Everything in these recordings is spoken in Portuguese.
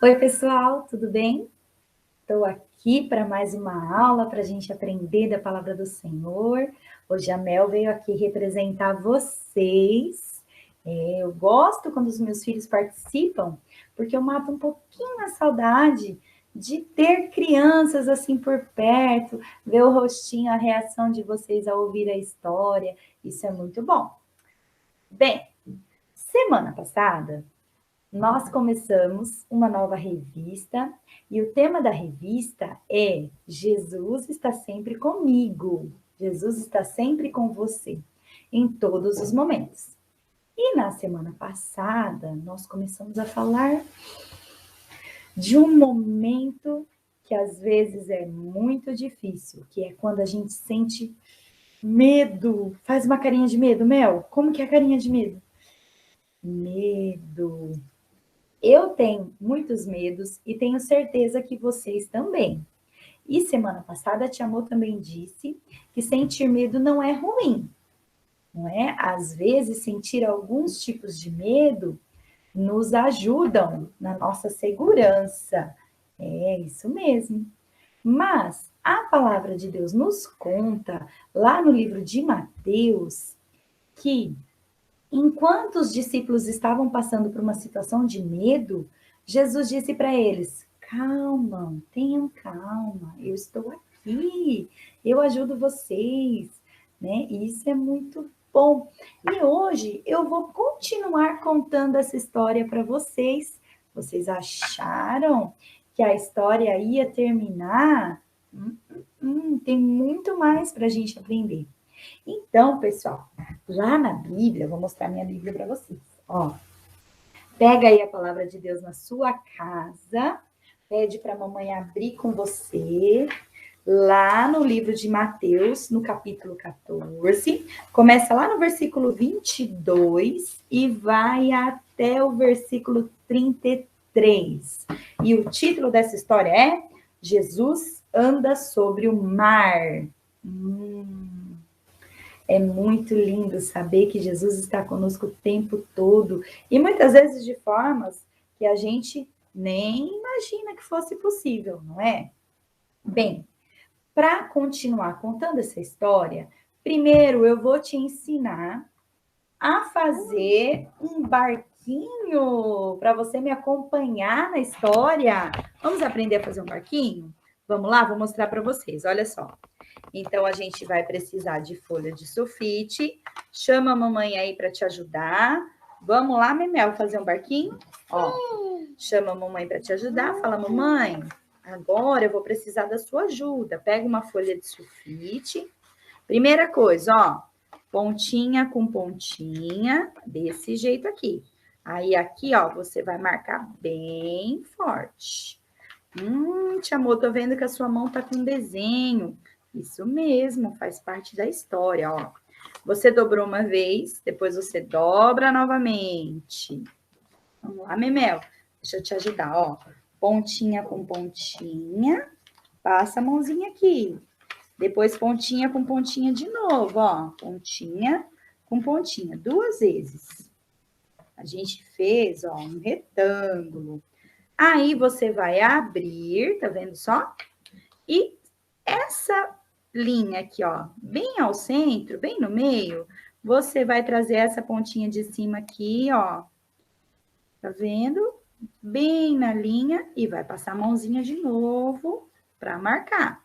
Oi, pessoal, tudo bem? Estou aqui para mais uma aula para a gente aprender da palavra do Senhor. Hoje a Mel veio aqui representar vocês. Eu gosto quando os meus filhos participam, porque eu mato um pouquinho a saudade de ter crianças assim por perto, ver o rostinho, a reação de vocês ao ouvir a história. Isso é muito bom. Bem, semana passada nós começamos uma nova revista e o tema da revista é Jesus está sempre comigo. Jesus está sempre com você, em todos os momentos. E na semana passada, nós começamos a falar de um momento que às vezes é muito difícil, que é quando a gente sente medo. Faz uma carinha de medo, Mel. Como que é a carinha de medo? Medo. Eu tenho muitos medos e tenho certeza que vocês também. E semana passada a Tia Mo também disse que sentir medo não é ruim, não é? Às vezes sentir alguns tipos de medo nos ajudam na nossa segurança. É isso mesmo. Mas a palavra de Deus nos conta lá no livro de Mateus que enquanto os discípulos estavam passando por uma situação de medo, Jesus disse para eles: calma, tenham calma, eu estou aqui, eu ajudo vocês, né? E isso é muito bom. E hoje eu vou continuar contando essa história para vocês. Vocês acharam que a história ia terminar? Tem muito mais para a gente aprender. Então, pessoal, lá na Bíblia, eu vou mostrar minha Bíblia para vocês. Ó, pega aí a palavra de Deus na sua casa, pede para a mamãe abrir com você, lá no livro de Mateus, no capítulo 14, começa lá no versículo 22 e vai até o versículo 33. E o título dessa história é Jesus anda sobre o mar. É muito lindo saber que Jesus está conosco o tempo todo e muitas vezes de formas que a gente nem imagina que fosse possível, não é? Bem, para continuar contando essa história, primeiro eu vou te ensinar a fazer um barquinho para você me acompanhar na história. Vamos aprender a fazer um barquinho? Vamos lá, vou mostrar para vocês. Olha só. Então, a gente vai precisar de folha de sulfite. Chama a mamãe aí para te ajudar. Vamos lá, Memel, fazer um barquinho? Ó, chama a mamãe para te ajudar. Fala, mamãe, agora eu vou precisar da sua ajuda. Pega uma folha de sulfite. Primeira coisa, ó, pontinha com pontinha, desse jeito aqui. Aí, aqui, ó, você vai marcar bem forte. Tia Amor, tô vendo que a sua mão tá com desenho. Isso mesmo, faz parte da história, ó. Você dobrou uma vez, depois você dobra novamente. Vamos lá, Memel. Deixa eu te ajudar, ó. Pontinha com pontinha. Passa a mãozinha aqui. Depois pontinha com pontinha de novo, ó. Pontinha com pontinha, 2 vezes. A gente fez, ó, um retângulo. Aí você vai abrir, tá vendo só? E essa linha aqui, ó, bem ao centro, bem no meio, você vai trazer essa pontinha de cima aqui, ó. Tá vendo? Bem na linha e vai passar a mãozinha de novo para marcar.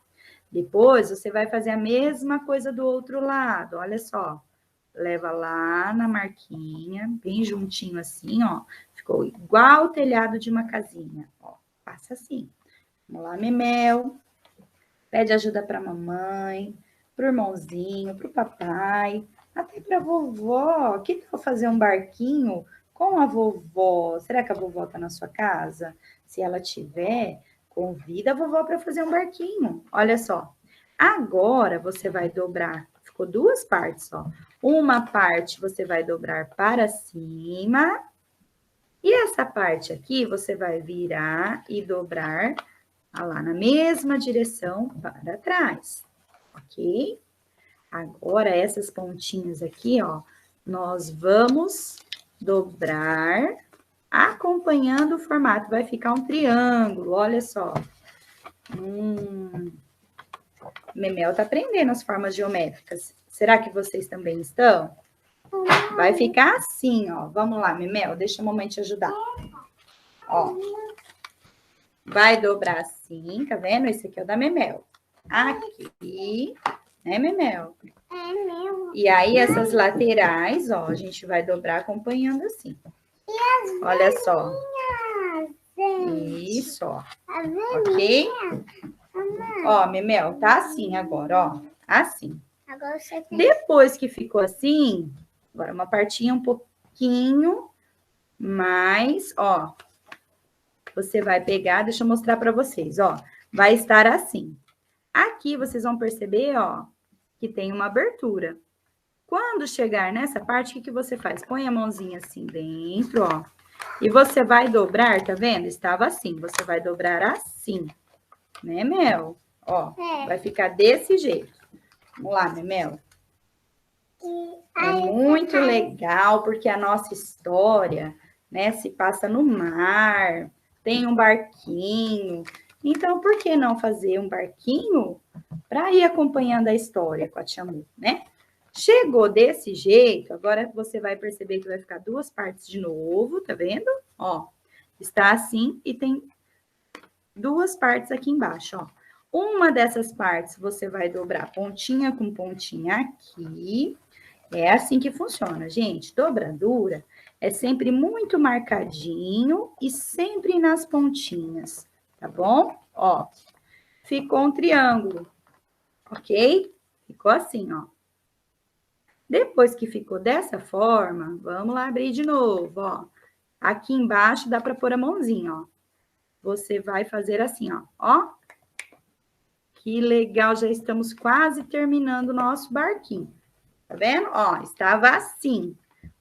Depois, você vai fazer a mesma coisa do outro lado, olha só. Leva lá na marquinha, bem juntinho assim, ó. Ficou igual o telhado de uma casinha, ó. Passa assim. Vamos lá, Memel. Pede ajuda para a mamãe, para o irmãozinho, para o papai, até para a vovó. Que tal fazer um barquinho com a vovó? Será que a vovó está na sua casa? Se ela tiver, convida a vovó para fazer um barquinho. Olha só. Agora você vai dobrar. Ficou 2 partes, ó. Uma parte você vai dobrar para cima. E essa parte aqui você vai virar e dobrar lá na mesma direção para trás, ok? Agora, essas pontinhas aqui, ó, nós vamos dobrar acompanhando o formato. Vai ficar um triângulo, olha só. Memel tá aprendendo as formas geométricas. Será que vocês também estão? Vai ficar assim, ó. Vamos lá, Memel, deixa a mamãe te ajudar. Ó. Vai dobrar assim, tá vendo? Esse aqui é o da Memel. Aqui, né, Memel? É meu. E aí, essas laterais, ó, a gente vai dobrar acompanhando assim. Olha só. Isso, ó. Ok? Ó, Memel, tá assim agora, ó. Assim. Agora você tem. Depois que ficou assim, agora uma partinha um pouquinho mais, ó. Você vai pegar, deixa eu mostrar para vocês, ó. Vai estar assim. Aqui vocês vão perceber, ó, que tem uma abertura. Quando chegar nessa parte, o que você faz? Põe a mãozinha assim dentro, ó. E você vai dobrar, tá vendo? Estava assim. Você vai dobrar assim. Né, Mel? Ó, vai ficar desse jeito. Vamos lá, né, Mel? É muito legal, porque a nossa história, né, se passa no mar, tem um barquinho. Então, por que não fazer um barquinho para ir acompanhando a história com a Tia Mu, né? Chegou desse jeito, agora você vai perceber que vai ficar duas partes de novo, tá vendo? Ó, está assim e tem duas partes aqui embaixo, ó. Uma dessas partes você vai dobrar pontinha com pontinha aqui. É assim que funciona, gente. Dobradura é sempre muito marcadinho e sempre nas pontinhas, tá bom? Ó, ficou um triângulo, ok? Ficou assim, ó. Depois que ficou dessa forma, vamos lá abrir de novo, ó. Aqui embaixo dá para pôr a mãozinha, ó. Você vai fazer assim, ó. Ó. Que legal, já estamos quase terminando o nosso barquinho. Tá vendo? Ó, estava assim.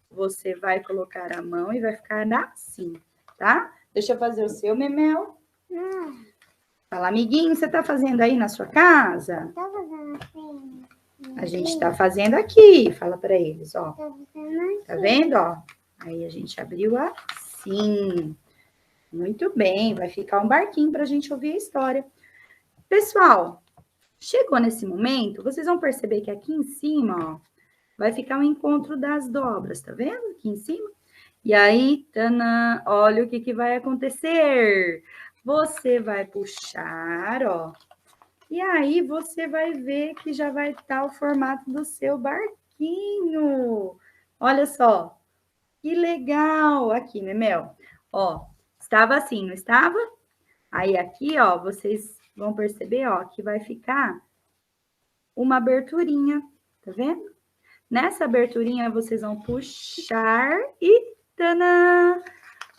Você vai colocar a mão e vai ficar assim, tá? Deixa eu fazer o seu, Memel. Fala, amiguinho, você tá fazendo aí na sua casa? Tá fazendo assim. A gente tá fazendo aqui. Fala para eles, ó. Tá fazendo assim. Tá vendo, ó? Aí a gente abriu assim. Muito bem, vai ficar um barquinho pra gente ouvir a história. Pessoal, chegou nesse momento, vocês vão perceber que aqui em cima, ó, vai ficar o encontro das dobras, tá vendo? Aqui em cima. E aí, tanã, olha o que vai acontecer. Você vai puxar, ó. E aí, você vai ver que já vai estar o formato do seu barquinho. Olha só. Que legal. Aqui, Memel. Ó, estava assim, não estava? Aí, aqui, ó, vocês vão perceber, ó, que vai ficar uma aberturinha, tá vendo? Nessa aberturinha, vocês vão puxar e tanã,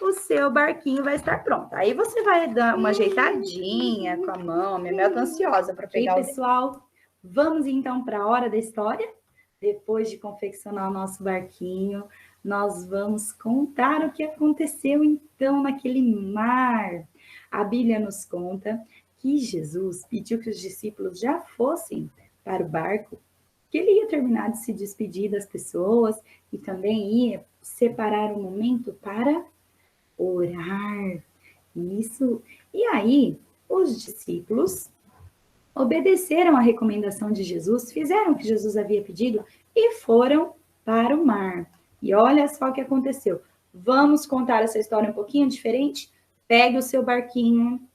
o seu barquinho vai estar pronto. Aí você vai dar uma ajeitadinha com a mão. A Memel tá ansiosa para pegar o... pessoal, vamos então para a hora da história? Depois de confeccionar o nosso barquinho, nós vamos contar o que aconteceu então naquele mar. A Bíblia nos conta que Jesus pediu que os discípulos já fossem para o barco, que ele ia terminar de se despedir das pessoas e também ia separar um momento para orar. Isso. E aí, os discípulos obedeceram à recomendação de Jesus, fizeram o que Jesus havia pedido e foram para o mar. E olha só o que aconteceu. Vamos contar essa história um pouquinho diferente? Pegue o seu barquinho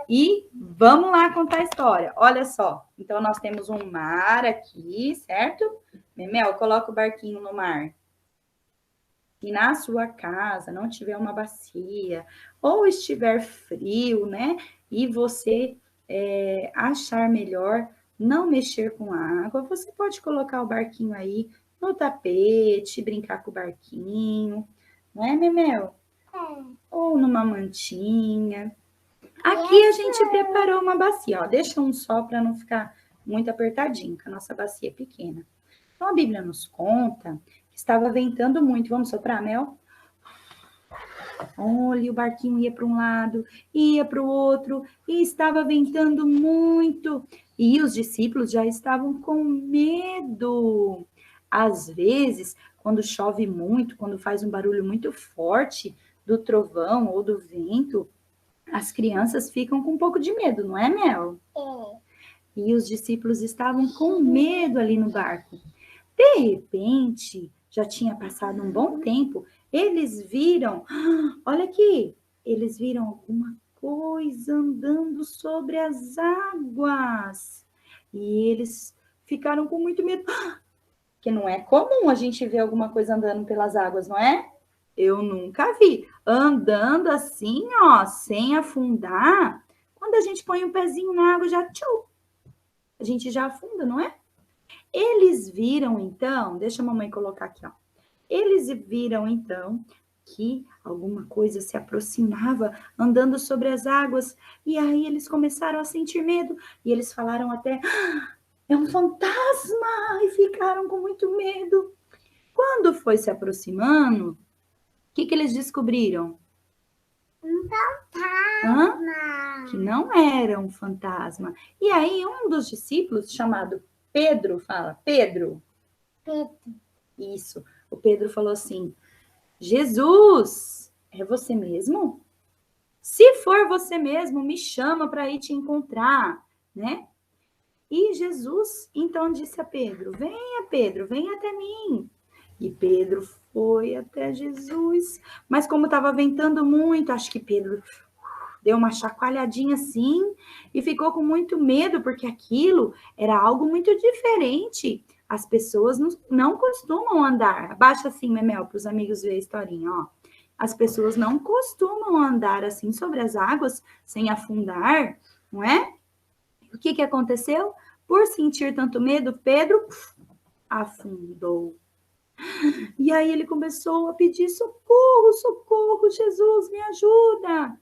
e vamos lá contar a história. Olha só. Então, nós temos um mar aqui, certo? Memel, coloca o barquinho no mar. Se na sua casa não tiver uma bacia ou estiver frio, né? E você achar melhor não mexer com a água, você pode colocar o barquinho aí no tapete, brincar com o barquinho, não é, Memel? Ou numa mantinha. Aqui a gente preparou uma bacia, ó. Deixa um só para não ficar muito apertadinho, que a nossa bacia é pequena. Então, a Bíblia nos conta que estava ventando muito. Vamos soprar, Mel? Olha, o barquinho ia para um lado, ia para o outro, e estava ventando muito. E os discípulos já estavam com medo. Às vezes, quando chove muito, quando faz um barulho muito forte, do trovão ou do vento, as crianças ficam com um pouco de medo, não é, Mel? É. E os discípulos estavam com medo ali no barco. De repente, já tinha passado um bom tempo, eles viram, olha aqui, eles viram alguma coisa andando sobre as águas. E eles ficaram com muito medo, porque não é comum a gente ver alguma coisa andando pelas águas, não é? Eu nunca vi. Andando assim, ó, sem afundar, quando a gente põe um pezinho na água, já tchau, a gente já afunda, não é? Eles viram então, deixa a mamãe colocar aqui, ó. Eles viram então que alguma coisa se aproximava andando sobre as águas, e aí eles começaram a sentir medo, e eles falaram até, é um fantasma, e ficaram com muito medo. Quando foi se aproximando, o que eles descobriram? Um Hã? fantasma. Que não era um fantasma. E aí um dos discípulos, chamado Pedro, fala, Pedro, Pedro. isso, o Pedro falou assim, Jesus, é você mesmo? Se for você mesmo, me chama para ir te encontrar, né? E Jesus então disse a Pedro, venha até mim. E Pedro foi até Jesus, mas como estava ventando muito, acho que Pedro deu uma chacoalhadinha assim e ficou com muito medo, porque aquilo era algo muito diferente. As pessoas não costumam andar. Abaixa assim, Memel, para os amigos ver a historinha, ó. As pessoas não costumam andar assim sobre as águas sem afundar, não é? O que aconteceu? Por sentir tanto medo, Pedro afundou. E aí ele começou a pedir socorro, socorro, Jesus, me ajuda.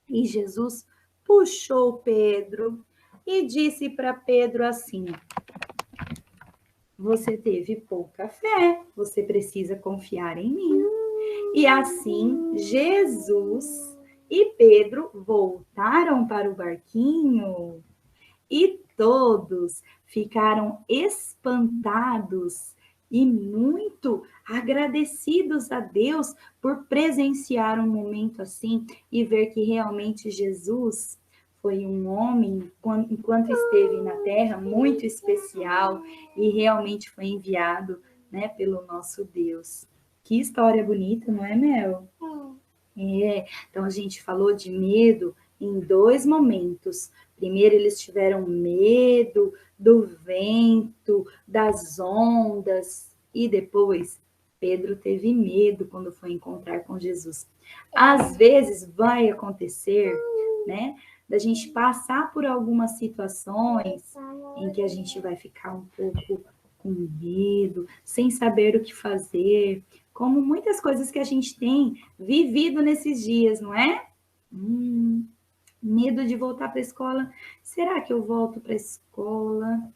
E Jesus puxou Pedro e disse para Pedro assim: você teve pouca fé, você precisa confiar em mim. E assim Jesus e Pedro voltaram para o barquinho e todos ficaram espantados e muito agradecidos a Deus por presenciar um momento assim e ver que realmente Jesus foi um homem, enquanto esteve na terra, muito especial e realmente foi enviado, né, pelo nosso Deus. Que história bonita, não é, Mel? É. Então a gente falou de medo em dois momentos. Primeiro eles tiveram medo do vento, das ondas, e depois Pedro teve medo quando foi encontrar com Jesus. Às vezes vai acontecer, né, da gente passar por algumas situações em que a gente vai ficar um pouco com medo, sem saber o que fazer, como muitas coisas que a gente tem vivido nesses dias, não é? Medo de voltar para a escola. Será que eu volto para a escola?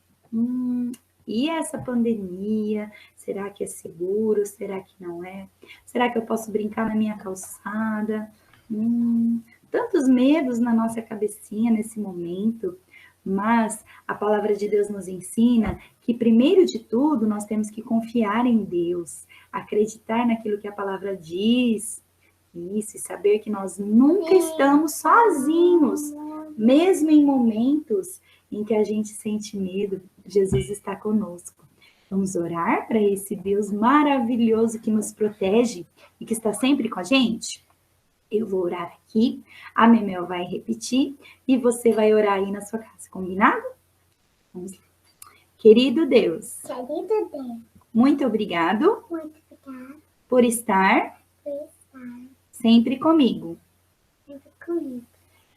E essa pandemia? Será que é seguro? Será que não é? Será que eu posso brincar na minha calçada? Tantos medos na nossa cabecinha nesse momento. Mas a palavra de Deus nos ensina que, primeiro de tudo, nós temos que confiar em Deus, acreditar naquilo que a palavra diz, isso, e saber que nós nunca estamos sozinhos, mesmo em momentos em que a gente sente medo, Jesus está conosco. Vamos orar para esse Deus maravilhoso que nos protege e que está sempre com a gente? Eu vou orar aqui, a Memel vai repetir e você vai orar aí na sua casa, combinado? Vamos lá. Querido Deus, muito obrigado, por estar sempre comigo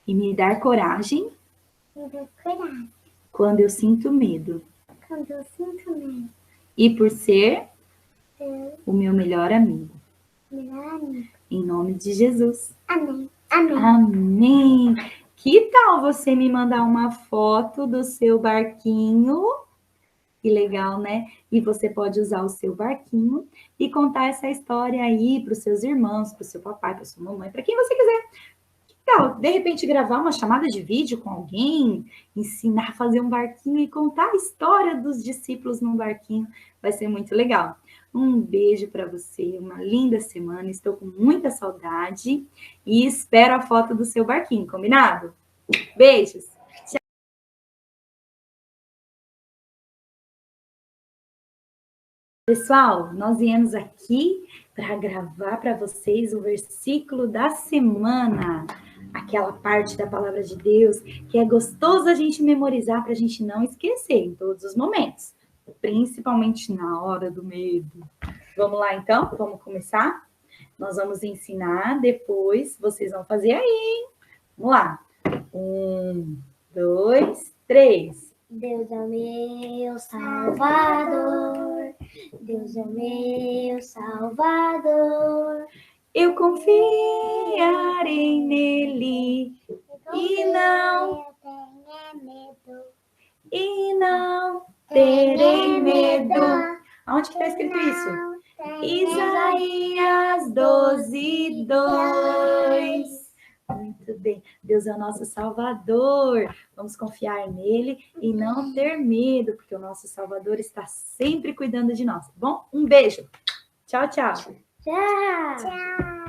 e me dar coragem quando eu sinto medo e por ser o meu melhor amigo. Em nome de Jesus. Amém. Amém. Que tal você me mandar uma foto do seu barquinho? Que legal, né? E você pode usar o seu barquinho e contar essa história aí para os seus irmãos, para o seu papai, para sua mamãe, para quem você quiser. Que tal, de repente, gravar uma chamada de vídeo com alguém, ensinar a fazer um barquinho e contar a história dos discípulos num barquinho? Vai ser muito legal. Um beijo para você, uma linda semana. Estou com muita saudade e espero a foto do seu barquinho, combinado? Beijos! Pessoal, nós viemos aqui para gravar para vocês o versículo da semana, aquela parte da palavra de Deus que é gostoso a gente memorizar para a gente não esquecer em todos os momentos, principalmente na hora do medo. Vamos lá então? Vamos começar? Nós vamos ensinar, depois vocês vão fazer aí, hein? Vamos lá. 1, 2, 3. Deus é o meu Salvador, Deus é o meu Salvador. Eu confiarei nele e não terei medo. Aonde que está escrito isso? Isaías 12, 2. Muito bem. Deus é o nosso Salvador. Vamos confiar nele e não ter medo, porque o nosso Salvador está sempre cuidando de nós. Bom, um beijo. Tchau, tchau. Tchau.